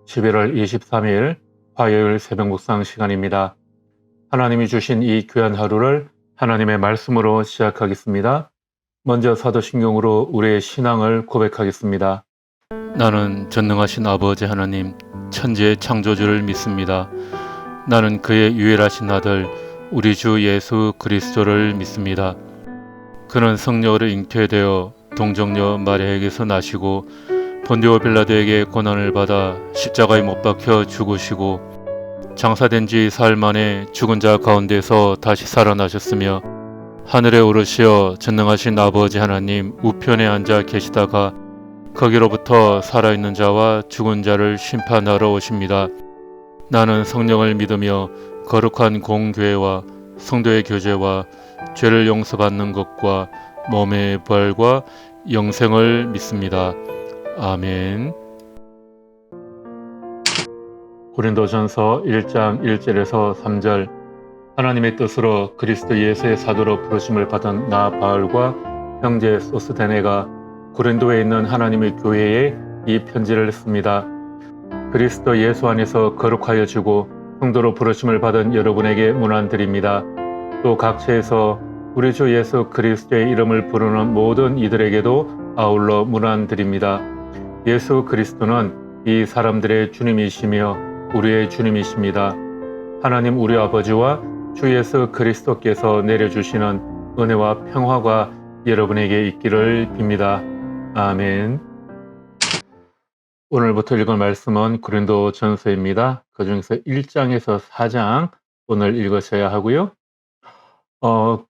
11월 23일 화요일 새벽 묵상 시간입니다. 하나님이 주신 이 귀한 하루를 하나님의 말씀으로 시작하겠습니다. 먼저 사도신경으로 우리의 신앙을 고백하겠습니다. 나는 전능하신 아버지 하나님, 천지의 창조주를 믿습니다. 나는 그의 유일하신 아들, 우리 주 예수 그리스도를 믿습니다. 그는 성령으로 잉태되어 동정녀 마리아에게서 나시고 본디오 빌라도에게 고난을 받아 십자가에 못 박혀 죽으시고 장사된 지 사흘 만에 죽은 자 가운데서 다시 살아나셨으며 하늘에 오르시어 전능하신 아버지 하나님 우편에 앉아 계시다가 거기로부터 살아있는 자와 죽은 자를 심판하러 오십니다. 나는 성령을 믿으며 거룩한 공교회와 성도의 교제와 죄를 용서받는 것과 몸의 부활과 영생을 믿습니다. 아멘. 고린도전서 1장 1절에서 3절. 하나님의 뜻으로 그리스도 예수의 사도로 부르심을 받은 나 바울과 형제 소스데네가 고린도에 있는 하나님의 교회에 이 편지를 씁니다. 그리스도 예수 안에서 거룩하여지고 성도로 부르심을 받은 여러분에게 문안드립니다. 또 각처에서 우리 주 예수 그리스도의 이름을 부르는 모든 이들에게도 아울러 문안드립니다. 예수 그리스도는 이 사람들의 주님이시며 우리의 주님이십니다. 하나님 우리 아버지와 주 예수 그리스도께서 내려주시는 은혜와 평화가 여러분에게 있기를 빕니다. 아멘. 오늘부터 읽을 말씀은 고린도전서입니다. 그중에서 1장에서 4장 오늘 읽으셔야 하고요.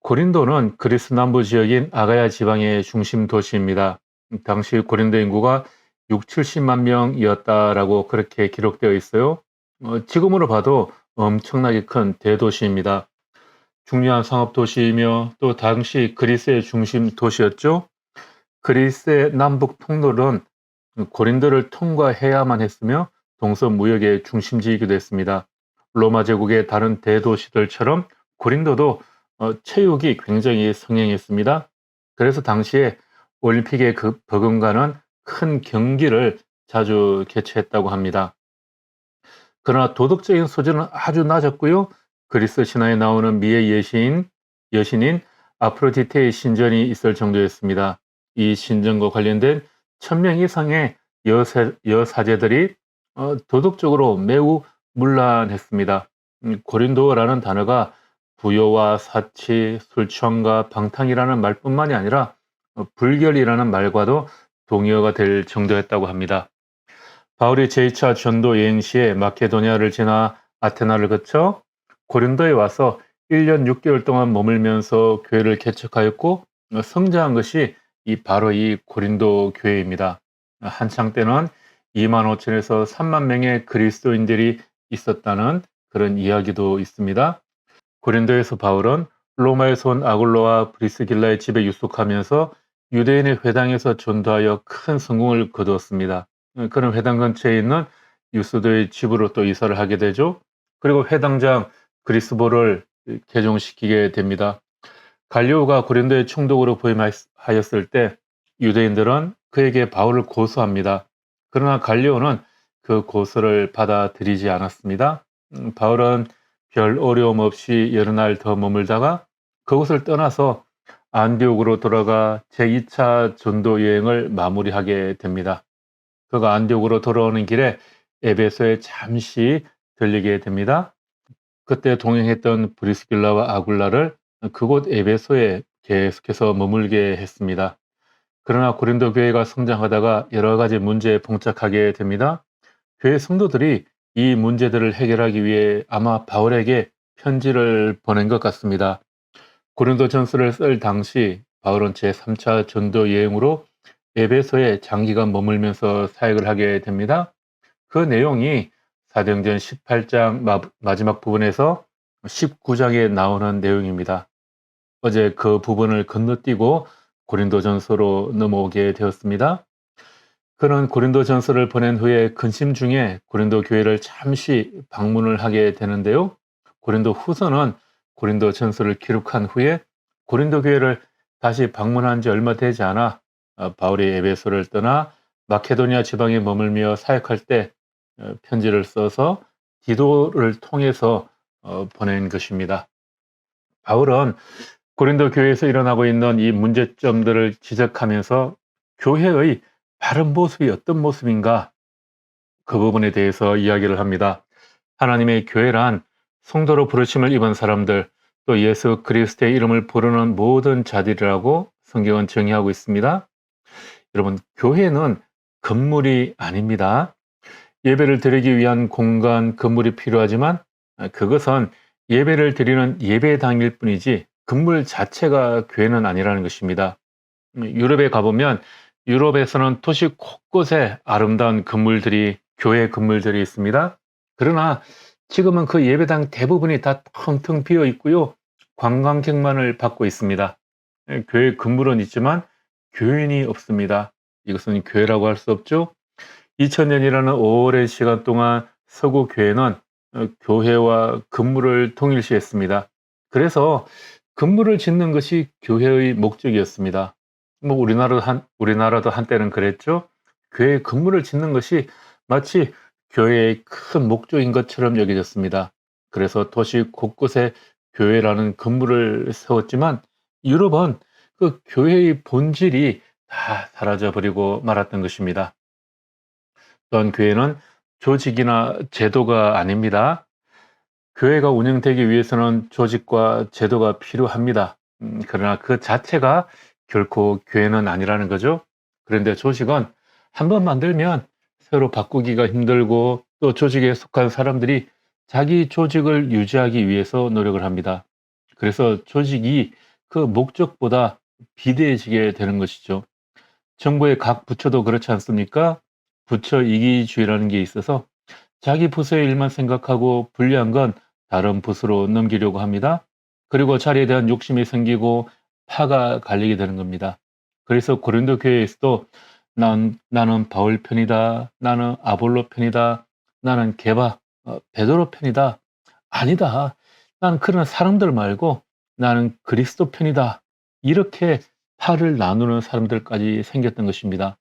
고린도는 그리스 남부 지역인 아가야 지방의 중심 도시입니다. 당시 고린도 인구가 70만 명이었다라고 그렇게 기록되어 있어요. 지금으로 봐도 엄청나게 큰 대도시입니다. 중요한 상업도시이며 또 당시 그리스의 중심 도시였죠. 그리스의 남북 통로는 고린도를 통과해야만 했으며 동서 무역의 중심지이기도 했습니다. 로마 제국의 다른 대도시들처럼 고린도도 체육이 굉장히 성행했습니다. 그래서 당시에 올림픽에 버금가는 큰 경기를 자주 개최했다고 합니다. 그러나 도덕적인 수준은 아주 낮았고요. 그리스 신화에 나오는 미의 여신인 아프로디테의 신전이 있을 정도였습니다. 이 신전과 관련된 1000명 이상의 여사제들이 도덕적으로 매우 문란했습니다. 고린도라는 단어가 부요와 사치, 술취함과 방탕이라는 말뿐만이 아니라 불결이라는 말과도 동의어가 될 정도였다고 합니다. 바울이 제2차 전도 여행 시에 마케도니아를 지나 아테나를 거쳐 고린도에 와서 1년 6개월 동안 머물면서 교회를 개척하였고 성장한 것이 바로 이 고린도 교회입니다. 한창 때는 2만 5천에서 3만 명의 그리스도인들이 있었다는 그런 이야기도 있습니다. 고린도에서 바울은 로마에서 온 아굴로와 브리스길라의 집에 유숙하면서 유대인의 회당에서 전도하여 큰 성공을 거두었습니다. 그런 회당 근처에 있는 유스도의 집으로 또 이사를 하게 되죠. 그리고 회당장 그리스보를 개종시키게 됩니다. 갈리오가 고린도에 총독으로 부임하였을 때 유대인들은 그에게 바울을 고소합니다. 그러나 갈리오는 그 고소를 받아들이지 않았습니다. 바울은 별 어려움 없이 여러 날 더 머물다가 그곳을 떠나서 안디옥으로 돌아가 제2차 전도 여행을 마무리하게 됩니다. 그가 안디옥으로 돌아오는 길에 에베소에 잠시 들리게 됩니다. 그때 동행했던 브리스길라와 아굴라를 그곳 에베소에 계속해서 머물게 했습니다. 그러나 고린도 교회가 성장하다가 여러 가지 문제에 봉착하게 됩니다. 교회 성도들이 이 문제들을 해결하기 위해 아마 바울에게 편지를 보낸 것 같습니다. 고린도전서를 쓸 당시 바울은 제3차 전도 여행으로 에베소에 장기간 머물면서 사역을 하게 됩니다. 그 내용이 사도행전 18장 마지막 부분에서 19장에 나오는 내용입니다. 어제 그 부분을 건너뛰고 고린도전서로 넘어오게 되었습니다. 그는 고린도전서를 보낸 후에 근심 중에 고린도 교회를 잠시 방문을 하게 되는데요. 고린도 후서는 고린도전서를 기록한 후에 고린도 교회를 다시 방문한 지 얼마 되지 않아 바울이 에베소를 떠나 마케도니아 지방에 머물며 사역할 때 편지를 써서 기도를 통해서 보낸 것입니다. 바울은 고린도 교회에서 일어나고 있는 이 문제점들을 지적하면서 교회의 바른 모습이 어떤 모습인가 그 부분에 대해서 이야기를 합니다. 하나님의 교회란 성도로 부르심을 입은 사람들, 또 예수 그리스도의 이름을 부르는 모든 자들이라고 성경은 정의하고 있습니다. 여러분, 교회는 건물이 아닙니다. 예배를 드리기 위한 공간, 건물이 필요하지만 그것은 예배를 드리는 예배당일 뿐이지 건물 자체가 교회는 아니라는 것입니다. 유럽에 가보면 유럽에서는 도시 곳곳에 아름다운 건물들이 교회 건물들이 있습니다. 그러나 지금은 그 예배당 대부분이 다 텅텅 비어 있고요. 관광객만을 받고 있습니다. 교회 건물은 있지만 교인이 없습니다. 이것은 교회라고 할 수 없죠. 2000년이라는 오랜 시간 동안 서구 교회는 교회와 건물을 동일시했습니다. 그래서 건물을 짓는 것이 교회의 목적이었습니다. 뭐 우리나라도 한때는 그랬죠. 교회 건물을 짓는 것이 마치 교회의 큰 목적인 것처럼 여겨졌습니다. 그래서 도시 곳곳에 교회라는 건물을 세웠지만 유럽은 그 교회의 본질이 다 사라져 버리고 말았던 것입니다. 또한 교회는 조직이나 제도가 아닙니다. 교회가 운영되기 위해서는 조직과 제도가 필요합니다. 그러나 그 자체가 결코 교회는 아니라는 거죠. 그런데 조직은 한번 만들면 새로 바꾸기가 힘들고 또 조직에 속한 사람들이 자기 조직을 유지하기 위해서 노력을 합니다. 그래서 조직이 그 목적보다 비대해지게 되는 것이죠. 정부의 각 부처도 그렇지 않습니까? 부처 이기주의라는 게 있어서 자기 부서의 일만 생각하고 불리한 건 다른 부서로 넘기려고 합니다. 그리고 자리에 대한 욕심이 생기고 파가 갈리게 되는 겁니다. 그래서 고린도 교회에서도 나는 바울 편이다. 나는 아볼로 편이다. 나는 베드로 편이다. 아니다. 나는 그런 사람들 말고 나는 그리스도 편이다. 이렇게 파를 나누는 사람들까지 생겼던 것입니다.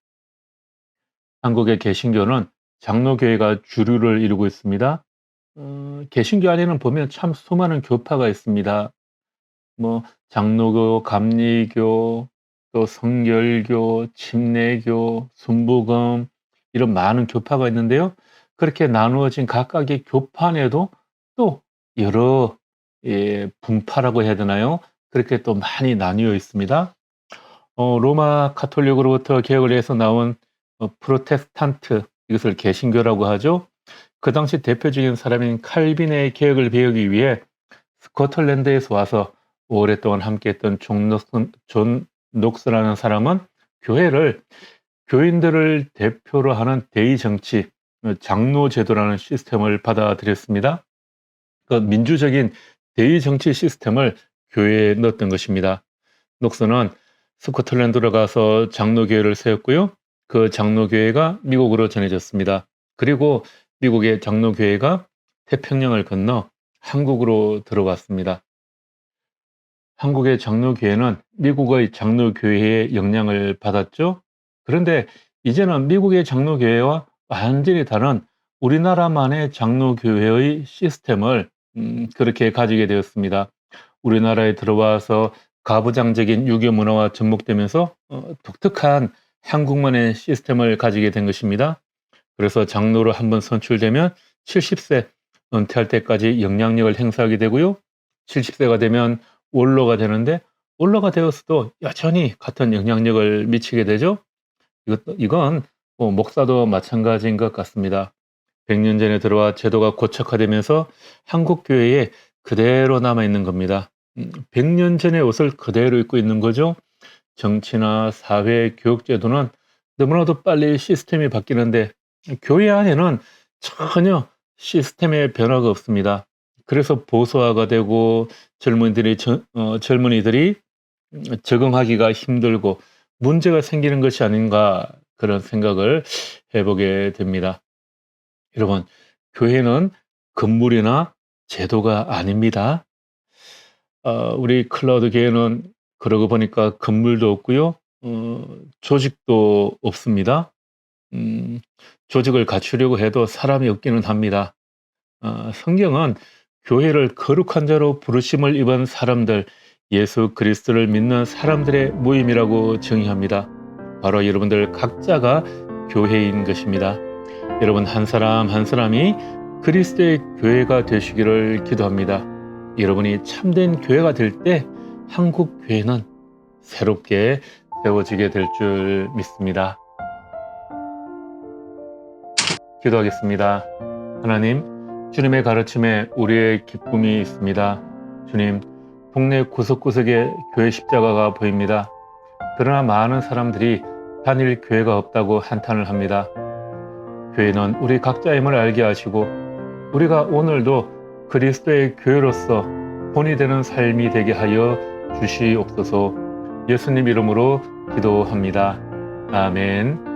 한국의 개신교는 장로교회가 주류를 이루고 있습니다. 개신교 안에는 보면 참 수많은 교파가 있습니다. 뭐 장로교, 감리교, 또 성결교, 침례교, 순복음 이런 많은 교파가 있는데요. 그렇게 나누어진 각각의 교파 안에도 또 여러 분파라고 해야 되나요? 그렇게 또 많이 나뉘어 있습니다. 로마 가톨릭으로부터 개혁을 해서 나온 프로테스탄트, 이것을 개신교라고 하죠. 그 당시 대표적인 사람인 칼빈의 개혁을 배우기 위해 스코틀랜드에서 와서 오랫동안 함께했던 존 녹스라는 사람은 교회를 교인들을 대표로 하는 대의 정치, 장로 제도라는 시스템을 받아들였습니다. 그 민주적인 대의 정치 시스템을 교회에 넣었던 것입니다. 녹스는 스코틀랜드로 가서 장로교회를 세웠고요. 그 장로교회가 미국으로 전해졌습니다. 그리고 미국의 장로교회가 태평양을 건너 한국으로 들어왔습니다. 한국의 장로교회는 미국의 장로교회의 영향을 받았죠. 그런데 이제는 미국의 장로교회와 완전히 다른 우리나라만의 장로교회의 시스템을 그렇게 가지게 되었습니다. 우리나라에 들어와서 가부장적인 유교 문화와 접목되면서 독특한 한국만의 시스템을 가지게 된 것입니다. 그래서 장로로 한번 선출되면 70세 은퇴할 때까지 영향력을 행사하게 되고요. 70세가 되면 원로가 되는데 원로가 되었어도 여전히 같은 영향력을 미치게 되죠. 이건 목사도 마찬가지인 것 같습니다. 100년 전에 들어와 제도가 고착화되면서 한국 교회에 그대로 남아있는 겁니다. 100년 전의 옷을 그대로 입고 있는 거죠. 정치나 사회, 교육 제도는 너무나도 빨리 시스템이 바뀌는데 교회 안에는 전혀 시스템의 변화가 없습니다. 그래서 보수화가 되고 젊은이들이 적응하기가 힘들고 문제가 생기는 것이 아닌가 그런 생각을 해보게 됩니다. 여러분, 교회는 건물이나 제도가 아닙니다. 우리 클라우드 교회는 그러고 보니까 건물도 없고요. 조직도 없습니다. 음, 조직을 갖추려고 해도 사람이 없기는 합니다. 성경은 교회를 거룩한 자로 부르심을 입은 사람들, 예수 그리스도를 믿는 사람들의 모임이라고 정의합니다. 바로 여러분들 각자가 교회인 것입니다. 여러분 한 사람 한 사람이 그리스도의 교회가 되시기를 기도합니다. 여러분이 참된 교회가 될 때 한국 교회는 새롭게 세워지게 될 줄 믿습니다. 기도하겠습니다. 하나님, 주님의 가르침에 우리의 기쁨이 있습니다. 주님, 동네 구석구석에 교회 십자가가 보입니다. 그러나 많은 사람들이 단일 교회가 없다고 한탄을 합니다. 교회는 우리 각자의 힘을 알게 하시고 우리가 오늘도 그리스도의 교회로서 본이 되는 삶이 되게 하여 주시옵소서. 예수님 이름으로 기도합니다. 아멘.